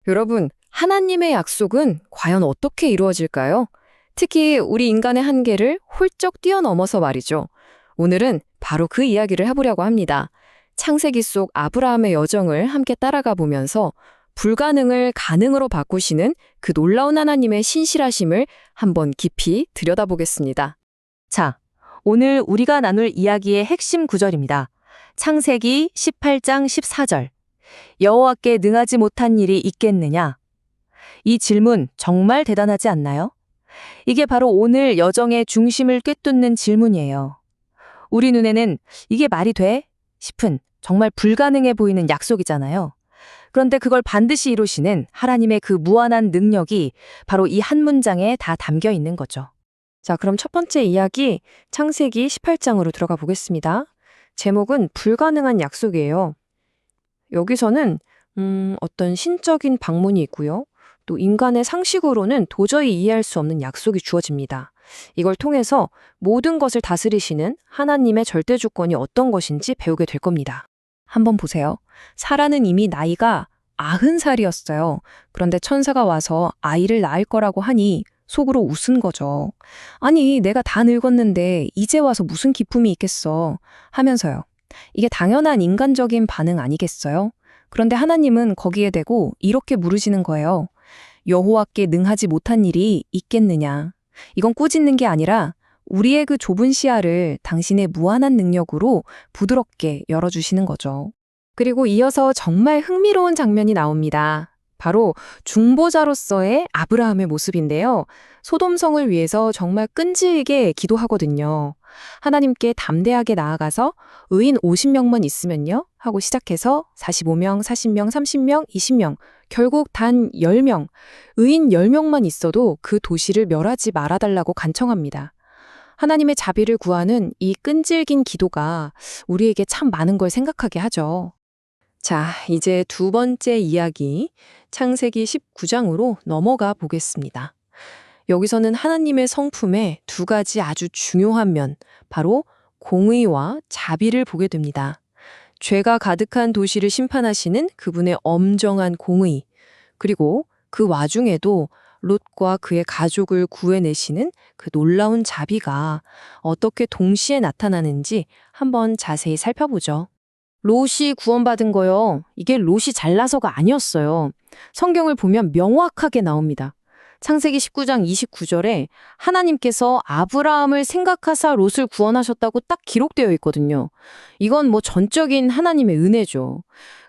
여러분, 하나님의 약속은 과연 어떻게 이루어질까요? 특히 우리 인간의 한계를 훌쩍 뛰어넘어서 말이죠. 오늘은 바로 그 이야기를 해보려고 합니다. 창세기 속 아브라함의 여정을 함께 따라가 보면서 불가능을 가능으로 바꾸시는 그 놀라운 하나님의 신실하심을 한번 깊이 들여다보겠습니다. 자, 오늘 우리가 나눌 이야기의 핵심 구절입니다. 창세기 18장 14절. 여호와께 능하지 못한 일이 있겠느냐? 이 질문 정말 대단하지 않나요? 이게 바로 오늘 여정의 중심을 꿰뚫는 질문이에요. 우리 눈에는 이게 말이 돼? 싶은 정말 불가능해 보이는 약속이잖아요. 그런데 그걸 반드시 이루시는 하나님의 그 무한한 능력이 바로 이 한 문장에 다 담겨 있는 거죠. 자, 그럼 첫 번째 이야기 창세기 18장으로 들어가 보겠습니다. 제목은 불가능한 약속이에요. 여기서는 어떤 신적인 방문이 있고요. 또 인간의 상식으로는 도저히 이해할 수 없는 약속이 주어집니다. 이걸 통해서 모든 것을 다스리시는 하나님의 절대 주권이 어떤 것인지 배우게 될 겁니다. 한번 보세요. 사라는 이미 나이가 90살이었어요. 그런데 천사가 와서 아이를 낳을 거라고 하니 속으로 웃은 거죠. 아니, 내가 다 늙었는데 이제 와서 무슨 기쁨이 있겠어 하면서요. 이게 당연한 인간적인 반응 아니겠어요? 그런데 하나님은 거기에 대고 이렇게 물으시는 거예요. 여호와께 능하지 못한 일이 있겠느냐? 이건 꾸짖는 게 아니라 우리의 그 좁은 시야를 당신의 무한한 능력으로 부드럽게 열어주시는 거죠. 그리고 이어서 정말 흥미로운 장면이 나옵니다. 바로 중보자로서의 아브라함의 모습인데요. 소돔성을 위해서 정말 끈질기게 기도하거든요. 하나님께 담대하게 나아가서 의인 50명만 있으면요 하고 시작해서 45명, 40명, 30명, 20명, 결국 단 10명, 의인 10명만 있어도 그 도시를 멸하지 말아달라고 간청합니다. 하나님의 자비를 구하는 이 끈질긴 기도가 우리에게 참 많은 걸 생각하게 하죠. 자, 이제 두 번째 이야기, 창세기 19장으로 넘어가 보겠습니다. 여기서는 하나님의 성품의 두 가지 아주 중요한 면, 바로 공의와 자비를 보게 됩니다. 죄가 가득한 도시를 심판하시는 그분의 엄정한 공의, 그리고 그 와중에도 롯과 그의 가족을 구해내시는 그 놀라운 자비가 어떻게 동시에 나타나는지 한번 자세히 살펴보죠. 롯이 구원받은 거요. 이게 롯이 잘나서가 아니었어요. 성경을 보면 명확하게 나옵니다. 창세기 19장 29절에 하나님께서 아브라함을 생각하사 롯을 구원하셨다고 딱 기록되어 있거든요. 이건 뭐 전적인 하나님의 은혜죠.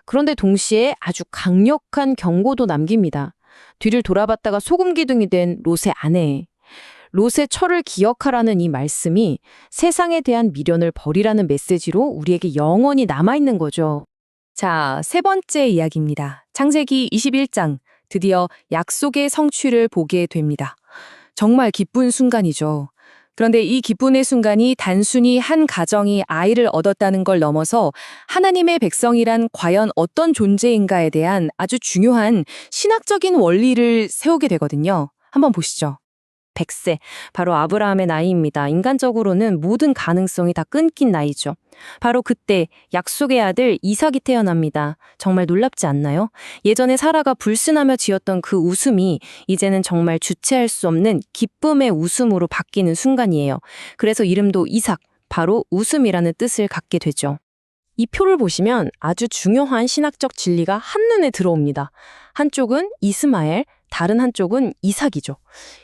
그런데 동시에 아주 강력한 경고도 남깁니다. 뒤를 돌아봤다가 소금기둥이 된 롯의 아내. 롯의 철을 기억하라는 이 말씀이 세상에 대한 미련을 버리라는 메시지로 우리에게 영원히 남아있는 거죠. 자, 세 번째 이야기입니다. 창세기 21장. 드디어 약속의 성취를 보게 됩니다. 정말 기쁜 순간이죠. 그런데 이 기쁨의 순간이 단순히 한 가정이 아이를 얻었다는 걸 넘어서 하나님의 백성이란 과연 어떤 존재인가에 대한 아주 중요한 신학적인 원리를 세우게 되거든요. 한번 보시죠. 100세, 바로 아브라함의 나이입니다. 인간적으로는 모든 가능성이 다 끊긴 나이죠. 바로 그때 약속의 아들 이삭이 태어납니다. 정말 놀랍지 않나요? 예전에 사라가 불순하며 지었던 그 웃음이 이제는 정말 주체할 수 없는 기쁨의 웃음으로 바뀌는 순간이에요. 그래서 이름도 이삭, 바로 웃음이라는 뜻을 갖게 되죠. 이 표를 보시면 아주 중요한 신학적 진리가 한눈에 들어옵니다. 한쪽은 이스마엘, 다른 한쪽은 이삭이죠.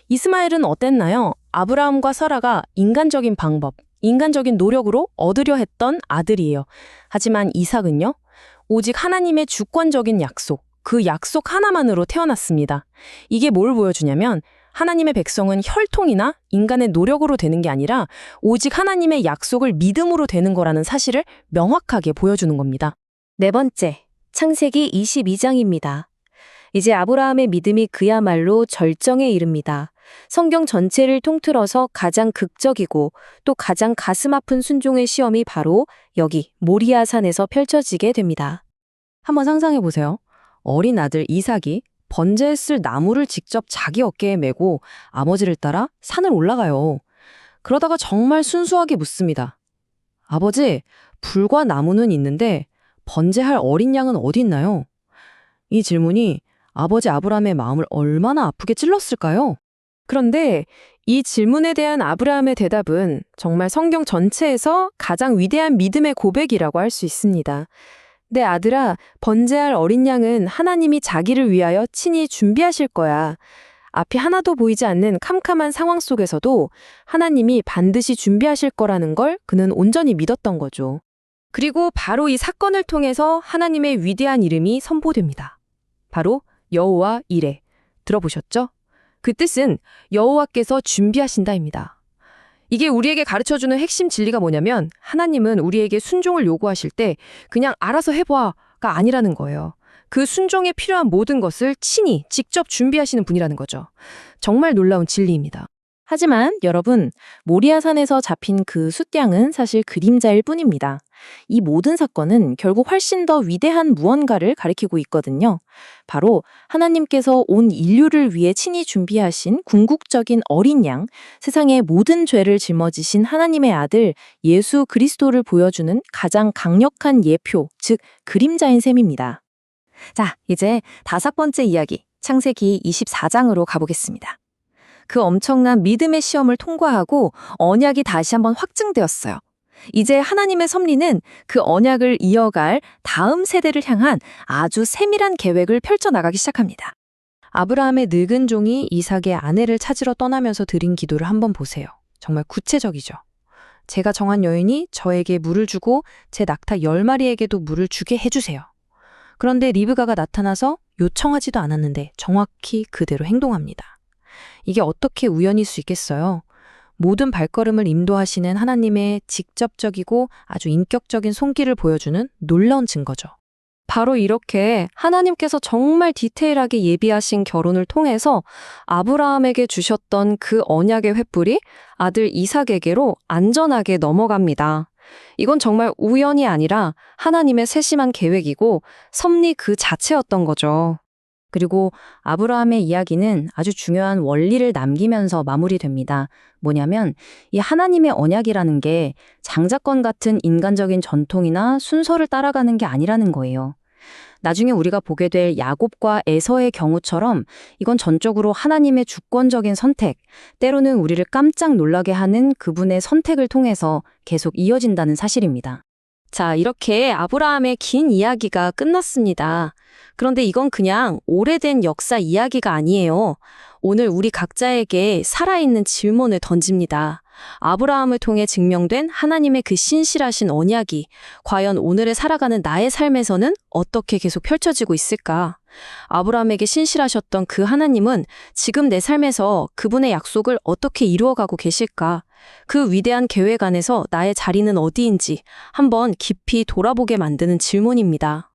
이스마엘은 어땠나요? 아브라함과 사라가 인간적인 방법, 인간적인 노력으로 얻으려 했던 아들이에요. 하지만 이삭은요? 오직 하나님의 주권적인 약속, 그 약속 하나만으로 태어났습니다. 이게 뭘 보여주냐면 하나님의 백성은 혈통이나 인간의 노력으로 되는 게 아니라 오직 하나님의 약속을 믿음으로 되는 거라는 사실을 명확하게 보여주는 겁니다. 네 번째, 창세기 22장입니다. 이제 아브라함의 믿음이 그야말로 절정에 이릅니다. 성경 전체를 통틀어서 가장 극적이고 또 가장 가슴 아픈 순종의 시험이 바로 여기 모리아 산에서 펼쳐지게 됩니다. 한번 상상해 보세요. 어린 아들 이삭이 번제했을 나무를 직접 자기 어깨에 메고 아버지를 따라 산을 올라가요. 그러다가 정말 순수하게 묻습니다. 아버지, 불과 나무는 있는데 번제할 어린 양은 어디 있나요? 이 질문이 아버지 아브라함의 마음을 얼마나 아프게 찔렀을까요? 그런데 이 질문에 대한 아브라함의 대답은 정말 성경 전체에서 가장 위대한 믿음의 고백이라고 할 수 있습니다. 내 아들아, 번제할 어린 양은 하나님이 자기를 위하여 친히 준비하실 거야. 앞이 하나도 보이지 않는 캄캄한 상황 속에서도 하나님이 반드시 준비하실 거라는 걸 그는 온전히 믿었던 거죠. 그리고 바로 이 사건을 통해서 하나님의 위대한 이름이 선포됩니다. 바로 여호와 이레. 들어보셨죠? 그 뜻은 여호와께서 준비하신다입니다. 이게 우리에게 가르쳐주는 핵심 진리가 뭐냐면 하나님은 우리에게 순종을 요구하실 때 그냥 알아서 해봐가 아니라는 거예요. 그 순종에 필요한 모든 것을 친히 직접 준비하시는 분이라는 거죠. 정말 놀라운 진리입니다. 하지만 여러분, 모리아산에서 잡힌 그 숫양은 사실 그림자일 뿐입니다. 이 모든 사건은 결국 훨씬 더 위대한 무언가를 가리키고 있거든요. 바로 하나님께서 온 인류를 위해 친히 준비하신 궁극적인 어린 양, 세상의 모든 죄를 짊어지신 하나님의 아들 예수 그리스도를 보여주는 가장 강력한 예표, 즉 그림자인 셈입니다. 자, 이제 5번째 이야기, 창세기 24장으로 가보겠습니다. 그 엄청난 믿음의 시험을 통과하고 언약이 다시 한번 확증되었어요. 이제 하나님의 섭리는 그 언약을 이어갈 다음 세대를 향한 아주 세밀한 계획을 펼쳐나가기 시작합니다. 아브라함의 늙은 종이 이삭의 아내를 찾으러 떠나면서 드린 기도를 한번 보세요. 정말 구체적이죠. 제가 정한 여인이 저에게 물을 주고 제 낙타 10마리에게도 물을 주게 해주세요. 그런데 리브가가 나타나서 요청하지도 않았는데 정확히 그대로 행동합니다. 이게 어떻게 우연일 수 있겠어요? 모든 발걸음을 인도하시는 하나님의 직접적이고 아주 인격적인 손길을 보여주는 놀라운 증거죠. 바로 이렇게 하나님께서 정말 디테일하게 예비하신 결혼을 통해서 아브라함에게 주셨던 그 언약의 횃불이 아들 이삭에게로 안전하게 넘어갑니다. 이건 정말 우연이 아니라 하나님의 세심한 계획이고 섭리 그 자체였던 거죠. 그리고 아브라함의 이야기는 아주 중요한 원리를 남기면서 마무리됩니다. 뭐냐면 이 하나님의 언약이라는 게 장자권 같은 인간적인 전통이나 순서를 따라가는 게 아니라는 거예요. 나중에 우리가 보게 될 야곱과 에서의 경우처럼 이건 전적으로 하나님의 주권적인 선택, 때로는 우리를 깜짝 놀라게 하는 그분의 선택을 통해서 계속 이어진다는 사실입니다. 자, 이렇게 아브라함의 긴 이야기가 끝났습니다. 그런데 이건 그냥 오래된 역사 이야기가 아니에요. 오늘 우리 각자에게 살아있는 질문을 던집니다. 아브라함을 통해 증명된 하나님의 그 신실하신 언약이 과연 오늘을 살아가는 나의 삶에서는 어떻게 계속 펼쳐지고 있을까? 아브라함에게 신실하셨던 그 하나님은 지금 내 삶에서 그분의 약속을 어떻게 이루어가고 계실까? 그 위대한 계획 안에서 나의 자리는 어디인지 한번 깊이 돌아보게 만드는 질문입니다.